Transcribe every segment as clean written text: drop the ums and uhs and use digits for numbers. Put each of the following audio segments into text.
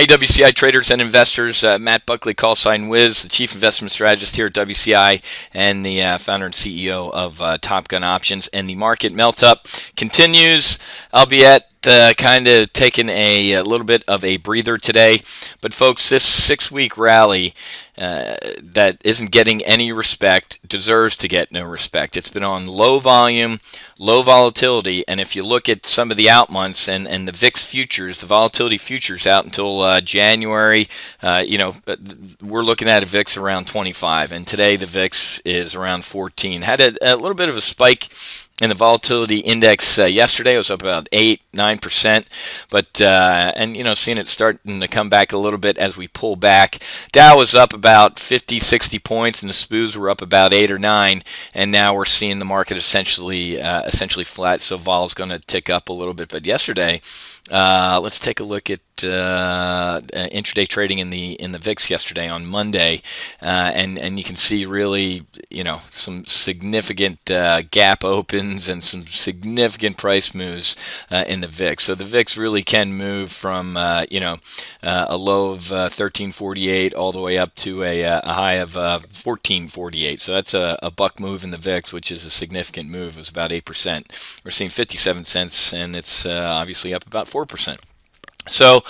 Hey, WCI traders and investors. Matt Buckley, call sign Wiz, the chief investment strategist here at WCI and the founder and CEO of Top Gun Options. And the market melt up continues, albeit kind of taking a little bit of a breather today. But folks, this 6-week rally that isn't getting any respect deserves to get no respect. It's been on low volume, low volatility, and if you look at some of the out months and the VIX futures, the volatility futures out until January, we're looking at a VIX around 25, and today the VIX is around 14. Had a little bit of a spike in the volatility index yesterday. It was up about 8-9%, but seeing it starting to come back a little bit as we pull back. Dow was up about 50-60 points, and the SPOOs were up about 8 or 9, and now we're seeing the market essentially flat. So vol's going to tick up a little bit, but yesterday, let's take a look at intraday trading in the VIX yesterday on Monday, and you can see really some significant gap opens and some significant price moves in the VIX. So the VIX really can move from a low of 1348 all the way up to a high of 1448. So that's a buck move in the VIX, which is a significant move. It was about 8%. We're seeing 57 cents, and it's obviously up about 4%. So,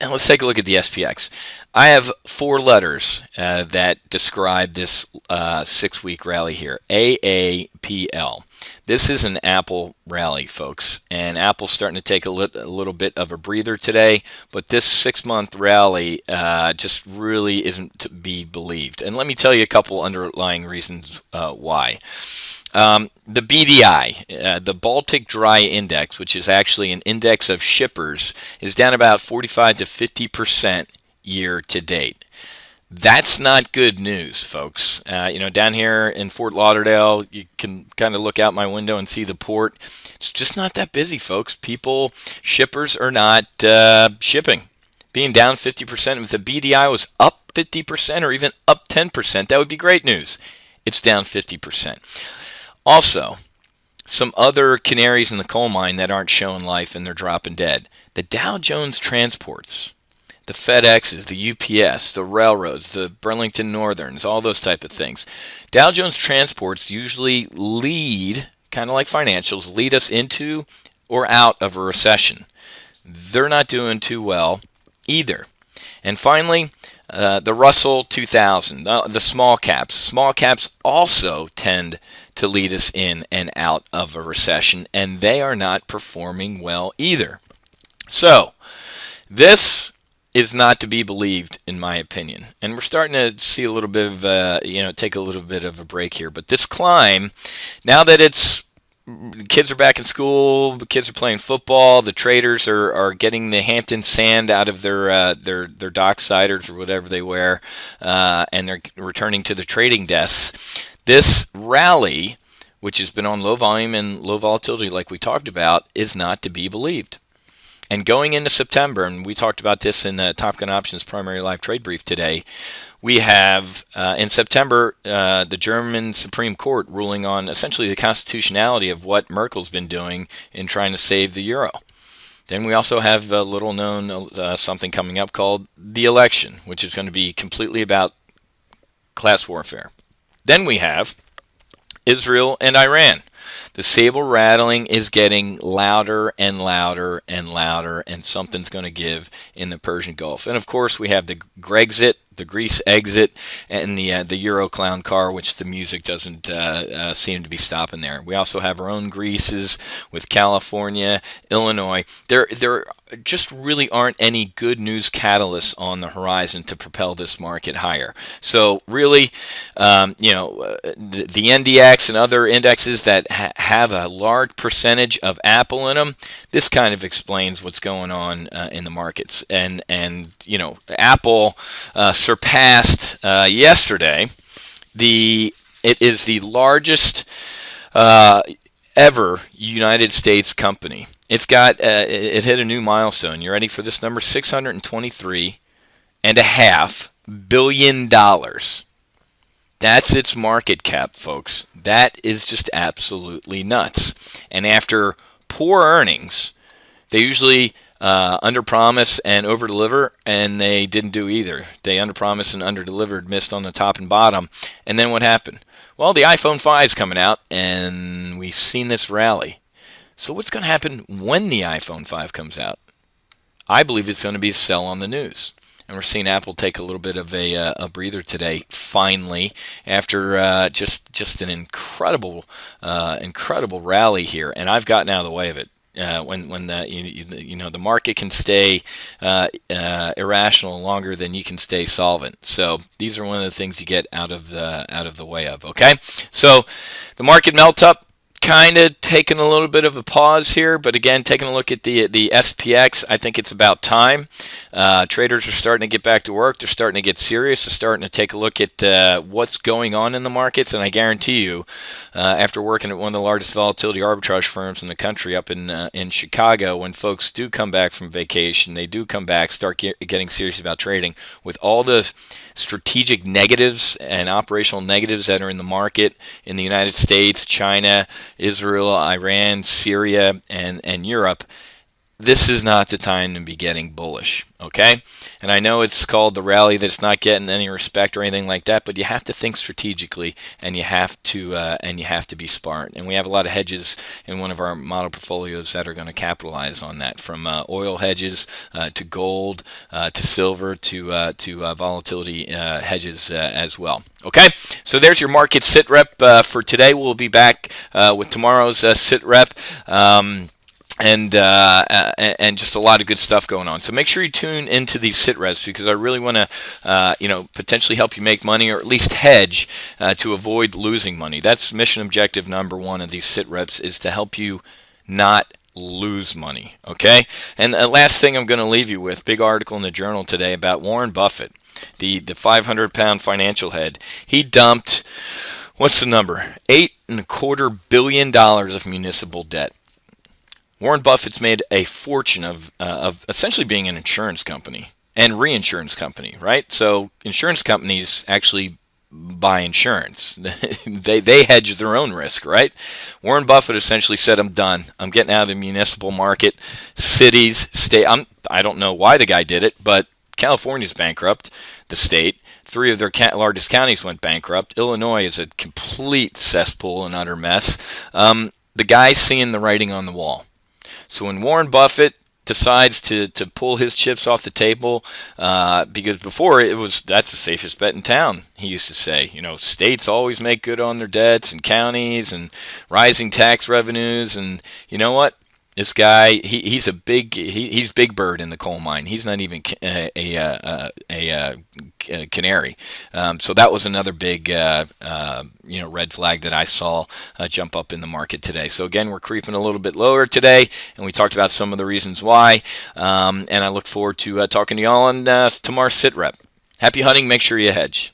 let's take a look at the SPX. I have 4 letters that describe this 6-week rally here. AAPL. This is an Apple rally, folks, and Apple's starting to take a little bit of a breather today, but this 6-month rally just really isn't to be believed. And let me tell you a couple underlying reasons why. The BDI, the Baltic Dry Index, which is actually an index of shippers, is down about 45 to 50% year to date. That's not good news, folks. Down here in Fort Lauderdale, you can kind of look out my window and see the port. It's just not that busy, folks. Shippers are not shipping. Being down 50%, if the BDI was up 50% or even up 10%, that would be great news. It's down 50%. Also, some other canaries in the coal mine that aren't showing life and they're dropping dead. The Dow Jones Transports, the FedExes, the UPS, the railroads, the Burlington Northerns, all those type of things. Dow Jones Transports usually lead, kind of like financials, lead us into or out of a recession. They're not doing too well either. And finally, the Russell 2000, the small caps. Small caps also tend to lead us in and out of a recession, and they are not performing well either. So, this is not to be believed, in my opinion. And we're starting to see a little bit of, take a little bit of a break here. But this climb, now that the kids are back in school, the kids are playing football, the traders are getting the Hampton sand out of their docksiders or whatever they wear, and they're returning to the trading desks. This rally, which has been on low volume and low volatility like we talked about, is not to be believed. And going into September, and we talked about this in the Top Gun Options Primary Live Trade Brief today, we have, in September, the German Supreme Court ruling on essentially the constitutionality of what Merkel's been doing in trying to save the euro. Then we also have a little known something coming up called the election, which is going to be completely about class warfare. Then we have Israel and Iran. The saber rattling is getting louder and louder and louder, and something's going to give in the Persian Gulf. And of course, we have the Grexit, the Greece exit, and the Euro clown car, which the music doesn't seem to be stopping there. We also have our own Greases with California, Illinois. There just really aren't any good news catalysts on the horizon to propel this market higher. So really, the NDX and other indexes that have a large percentage of Apple in them, this kind of explains what's going on in the markets. And Apple surpassed yesterday. It is the largest ever United States company. It's got it hit a new milestone. You ready for this number? $623.5 billion. That's its market cap, folks. That is just absolutely nuts. And after poor earnings, they usually under-promise and over-deliver, and they didn't do either. They under-promised and under-delivered, missed on the top and bottom. And then what happened? Well, the iPhone 5 is coming out, and we've seen this rally. So what's going to happen when the iPhone 5 comes out? I believe it's going to be a sell on the news. And we're seeing Apple take a little bit of a breather today, finally, after just an incredible rally here. And I've gotten out of the way of it. When the market can stay irrational longer than you can stay solvent. So these are one of the things you get out of the way of. Okay, so the market melt up. Kind of taking a little bit of a pause here, but again, taking a look at the SPX, I think it's about time. Traders are starting to get back to work. They're starting to get serious. They're starting to take a look at what's going on in the markets, and I guarantee you, after working at one of the largest volatility arbitrage firms in the country up in Chicago, when folks do come back from vacation, they do come back, start getting serious about trading with all the strategic negatives and operational negatives that are in the market in the United States, China, Israel, Iran, Syria, and Europe. This is not the time to be getting bullish, okay? And I know it's called the rally that's not getting any respect or anything like that, but you have to think strategically, and you have to be smart. And we have a lot of hedges in one of our model portfolios that are going to capitalize on that, from oil hedges to gold to silver to volatility hedges as well. Okay, so there's your market Sitrep for today. We'll be back with tomorrow's Sitrep. And just a lot of good stuff going on. So make sure you tune into these sit reps, because I really want to, potentially help you make money, or at least hedge to avoid losing money. That's mission objective number one of these sit reps, is to help you not lose money. Okay. And the last thing I'm going to leave you with, big article in the Journal today about Warren Buffett, the 500-pound financial head. He dumped, what's the number? $8.25 billion of municipal debt. Warren Buffett's made a fortune of essentially being an insurance company and reinsurance company, right? So insurance companies actually buy insurance. they hedge their own risk, right? Warren Buffett essentially said, I'm done. I'm getting out of the municipal market. Cities, state, I don't know why the guy did it, but California's bankrupt, the state. 3 of their largest counties went bankrupt. Illinois is a complete cesspool and utter mess. The guy's seeing the writing on the wall. So when Warren Buffett decides to pull his chips off the table, because before that's the safest bet in town, he used to say. States always make good on their debts, and counties, and rising tax revenues, and you know what? This guy, he's Big Bird in the coal mine. He's not even a canary. So that was another big red flag that I saw jump up in the market today. So again, we're creeping a little bit lower today, and we talked about some of the reasons why. And I look forward to talking to you all on tomorrow's Sit Rep. Happy hunting. Make sure you hedge.